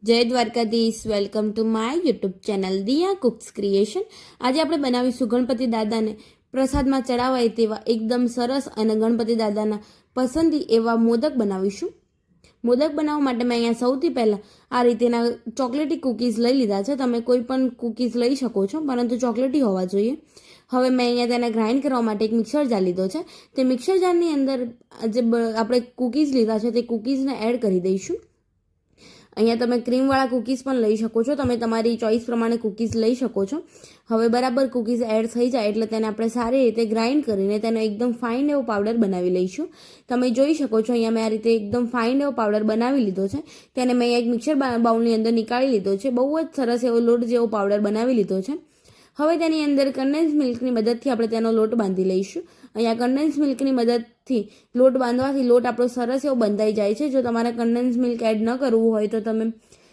જય Dwarkadhish. Welcome to my YouTube channel Diya Cooks Creation. આજે આપણે બનાવીશું ગણપતિ દાદાને પ્રસાદમાં ચડાવાય તેવા એકદમ સરસ અને ગણપતિ દાદાના પસંદી એવા મોદક બનાવીશું. મોદક બનાવવા માટે મેં અહીંયા સૌથી પહેલાં આ રીતેના ચોકલેટી કૂકીઝ લઈ લીધા છે. તમે કોઈ પણ કૂકીઝ લઈ શકો છો, પરંતુ ચોકલેટી હોવા જોઈએ. હવે મેં અહીંયા તેને ગ્રાઇન્ડ કરવા માટે એક મિક્સર જાર લીધો છે. તે મિક્સર જારની અંદર જે આપણે કૂકીઝ લીધા છે તે કૂકીઝને એડ કરી દઈશું. અહીંયા તમે ક્રીમવાળા કૂકીઝ પણ લઈ શકો છો, તમે તમારી ચોઈસ પ્રમાણે કૂકીઝ લઈ શકો છો. હવે બરાબર કૂકીઝ એડ થઈ જાય એટલે તેને આપણે સારી રીતે ગ્રાઇન્ડ કરીને તેનો એકદમ ફાઇન એવો પાવડર બનાવી લઈશું. તમે જોઈ શકો છો અહીંયા મેં આ રીતે એકદમ ફાઇન એવો પાવડર બનાવી લીધો છે. તેને મેં એક મિક્સર બાઉલની અંદર નીકાળી લીધો છે. બહુ જ સરસ એવો લોટ જેવો પાવડર બનાવી લીધો છે. હવે તેની અંદર કન્ડેન્સ મિલ્કની મદદથી આપણે તેનો લોટ બાંધી લઈશું. અહીંયા કન્ડેન્સ મિલ્કની મદદથી લોટ બાંધવાથી લોટ આપણો સરસ એવો બંધાઈ જાય છે. જો તમારે કન્ડેન્સ મિલ્ક એડ ન કરવું હોય તો તમે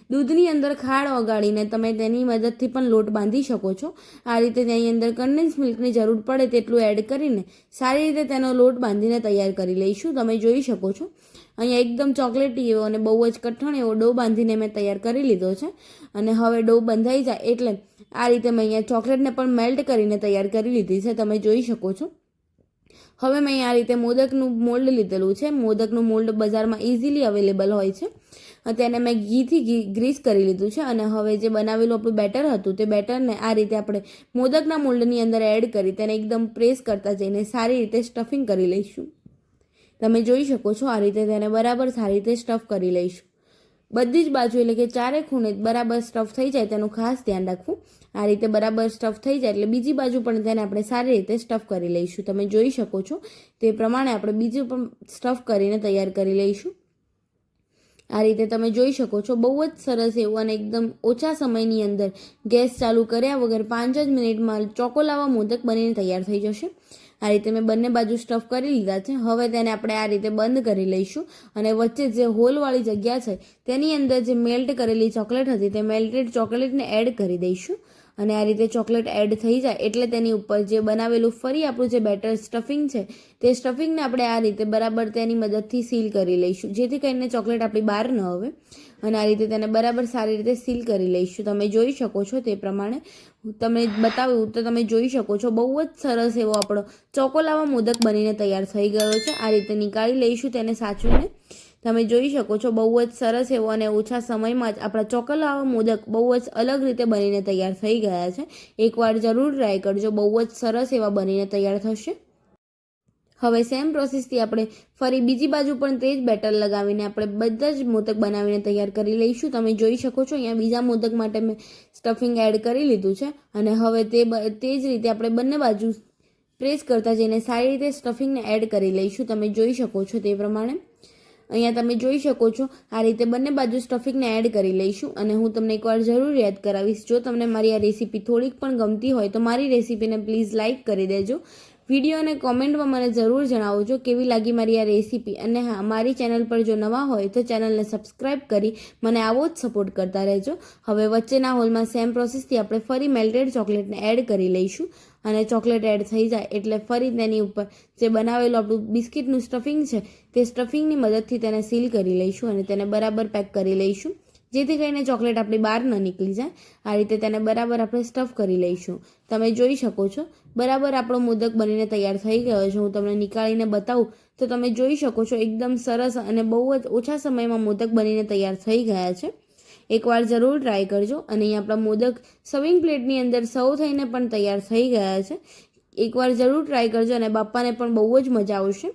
દૂધની અંદર ખાંડ ઓગાળીને તમે તેની મદદથી પણ લોટ બાંધી શકો છો. આ રીતે તેની અંદર કન્ડેન્સ મિલ્કની જરૂર પડે તેટલું એડ કરીને સારી રીતે તેનો લોટ બાંધીને તૈયાર કરી લઈશું. તમે જોઈ શકો છો અહીંયા એકદમ ચોકલેટી એવો અને બહુ જ કઠણ એવો ડો બાંધીને મેં તૈયાર કરી લીધો છે. અને હવે ડો બંધાઈ જાય એટલે આ રીતે મેં અહીંયા ચોકલેટને પણ મેલ્ટ કરીને તૈયાર કરી લીધી છે. તમે જોઈ શકો છો. હવે મેં આ રીતે મોદકનું મોલ્ડ લીધેલું છે. મોદકનું મોલ્ડ બજારમાં ઇઝીલી અવેલેબલ હોય છે. તેને મેં ઘીથી ગ્રીસ કરી લીધું છે. અને હવે જે બનાવેલું આપણું બેટર હતું તે બેટરને આ રીતે આપણે મોદકના મોલ્ડની અંદર એડ કરી તેને એકદમ પ્રેસ કરતા જઈને સારી રીતે સ્ટફિંગ કરી લઈશું. તમે જોઈ શકો છો આ રીતે તેને બરાબર સારી રીતે સ્ટફ કરી લઈશું. બધી જ બાજુ એટલે કે ચારે ખૂણે બરાબર સ્ટફ થઈ જાય તેનું ખાસ ધ્યાન રાખવું. આ રીતે બરાબર સ્ટફ થઈ જાય એટલે બીજી બાજુ પણ તેને આપણે સારી રીતે સ્ટફ કરી લઈશું. તમે જોઈ શકો છો તે પ્રમાણે આપણે બીજું પણ સ્ટફ કરીને તૈયાર કરી લઈશું. આ રીતે તમે જોઈ શકો છો બહુ જ સરસ એવું અને એકદમ ઓછા સમયની અંદર ગેસ ચાલુ કર્યા વગર 5 જ મિનિટમાં ચોકોલાવા મોદક બનીને તૈયાર થઈ જશે. આ રીતે મેં બંને બાજુ સ્ટફ કરી લીધા છે. હવે તેને આપણે આ રીતે બંધ કરી લઈશું અને વચ્ચે જે હોલવાળી જગ્યા છે તેની અંદર જે મેલ્ટ કરેલી ચોકલેટ હતી તે મેલ્ટેડ ચોકલેટને એડ કરી દઈશું. અને આ રીતે ચોકલેટ એડ થઈ જાય એટલે તેની ઉપર જે બનાવેલું ફરી આપણું જે બેટર સ્ટફિંગ છે તે સ્ટફિંગને આપણે આ રીતે બરાબર તેની મદદથી સીલ કરી લઈશું, જેથી કરીને ચોકલેટ આપણી બહાર ન આવે. અને આ રીતે તેને બરાબર સારી રીતે સીલ કરી લઈશું. તમે જોઈ શકો છો તે પ્રમાણે તમે બતાવ્યું તો તમે જોઈ શકો છો બહુ જ સરસ એવો આપણો ચોકોલાવા મોદક બનીને તૈયાર થઈ ગયો છે. આ રીતે નીકાળી લઈશું તેને સાચવીને. તમે જોઈ શકો છો બહુ જ સરસ એવો અને ઓછા સમયમાં જ આપણા ચોકોલાવા મોદક બહુ જ અલગ રીતે બનીને તૈયાર થઈ ગયા છે. એકવાર જરૂર ટ્રાય કરજો, બહુ જ સરસ એવા બનીને તૈયાર થશે. હવે સેમ પ્રોસેસથી આપણે ફરી બીજી બાજુ પણ તે જ બેટર લગાવીને આપણે બધા જ મોદક બનાવીને તૈયાર કરી લઈશું. તમે જોઈ શકો છો અહીંયા બીજા મોદક માટે મેં સ્ટફિંગ એડ કરી લીધું છે. અને હવે તે જ રીતે આપણે બંને બાજુ પ્રેસ કરતા જઈને સારી રીતે સ્ટફિંગને એડ કરી લઈશું. તમે જોઈ શકો છો તે પ્રમાણે અહીંયા તમે જોઈ શકો છો આ રીતે બંને બાજુ સ્ટફિંગને એડ કરી લઈશું. અને હું તમને એકવાર જરૂર યાદ કરાવીશ, જો તમને મારી આ રેસીપી થોડીક પણ ગમતી હોય તો મારી રેસીપીને પ્લીઝ લાઇક કરી દેજો. વિડીયો અને કોમેન્ટમાં મને જરૂર જણાવજો કેવી લાગી મારી આ રેસીપી. અને હા, મારી ચેનલ પર જો નવા હોય તો ચેનલને સબસ્ક્રાઈબ કરી મને આવો જ સપોર્ટ કરતા રહેજો. હવે વચ્ચેના હોલમાં સેમ પ્રોસેસથી આપણે ફરી મેલ્ટેડ ચોકલેટને એડ કરી લઈશું. અને ચોકલેટ એડ થઈ જાય એટલે ફરી તેની ઉપર જે બનાવેલું આપણું બિસ્કિટનું સ્ટફિંગ છે તે સ્ટફિંગની મદદથી તેને સીલ કરી લઈશું અને તેને બરાબર પેક કરી લઈશું, જેથી કરીને ચોકલેટ આપણી બહાર ન નીકળી જાય. આ રીતે તેને બરાબર આપણે સ્ટફ કરી લઈશું. તમે જોઈ શકો છો બરાબર આપણો મોદક બનીને તૈયાર થઈ ગયો છે. હું તમને નીકાળીને બતાવું તો તમે જોઈ શકો છો એકદમ સરસ અને બહુ જ ઓછા સમયમાં મોદક બનીને તૈયાર થઈ ગયા છે. એકવાર જરૂર ટ્રાય કરજો. અને અહીં આપણા મોદક સર્વિંગ પ્લેટની અંદર સર્વ થઈને પણ તૈયાર થઈ ગયા છે. એકવાર જરૂર ટ્રાય કરજો અને બાપાને પણ બહુ જ મજા આવશે.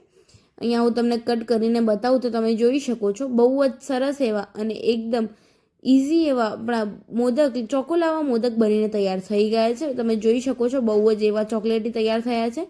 અહીંયા હું તમને કટ કરીને બતાવું તો તમે જોઈ શકો છો બહુ જ સરસ એવા અને એકદમ ઇઝી એવા આપણા મોદક ચોકોલાવા મોદક બનીને તૈયાર થઈ ગયા છે. તમે જોઈ શકો છો બહુ જ એવા ચોકલેટી તૈયાર થયા છે.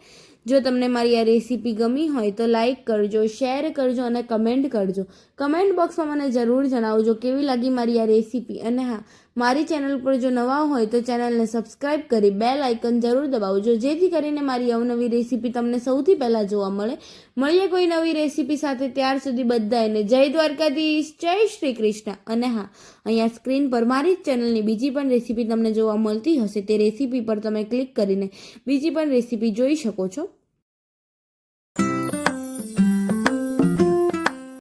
જો તમને મારી આ રેસીપી ગમી હોય તો લાઇક કરજો, શેર કરજો અને કમેન્ટ કરજો. કમેન્ટ બોક્સમાં મને જરૂર જણાવજો કેવી લાગી મારી આ રેસીપી. અને હા, મારી ચેનલ પર જો નવા હોય તો ચેનલને સબસ્ક્રાઈબ કરી બેલ આઇકન જરૂર દબાવજો, જેથી કરીને મારી અવનવી રેસીપી તમને સૌથી પહેલાં જોવા મળે. મળીએ કોઈ નવી રેસીપી સાથે, ત્યાર સુધી બધાને જય દ્વારકાધીશ, જય શ્રી કૃષ્ણ. અને હા, અહીંયા સ્ક્રીન પર મારી જ ચેનલની બીજી પણ રેસીપી તમને જોવા મળતી હશે. તે રેસીપી પર તમે ક્લિક કરીને બીજી પણ રેસીપી જોઈ શકો છો.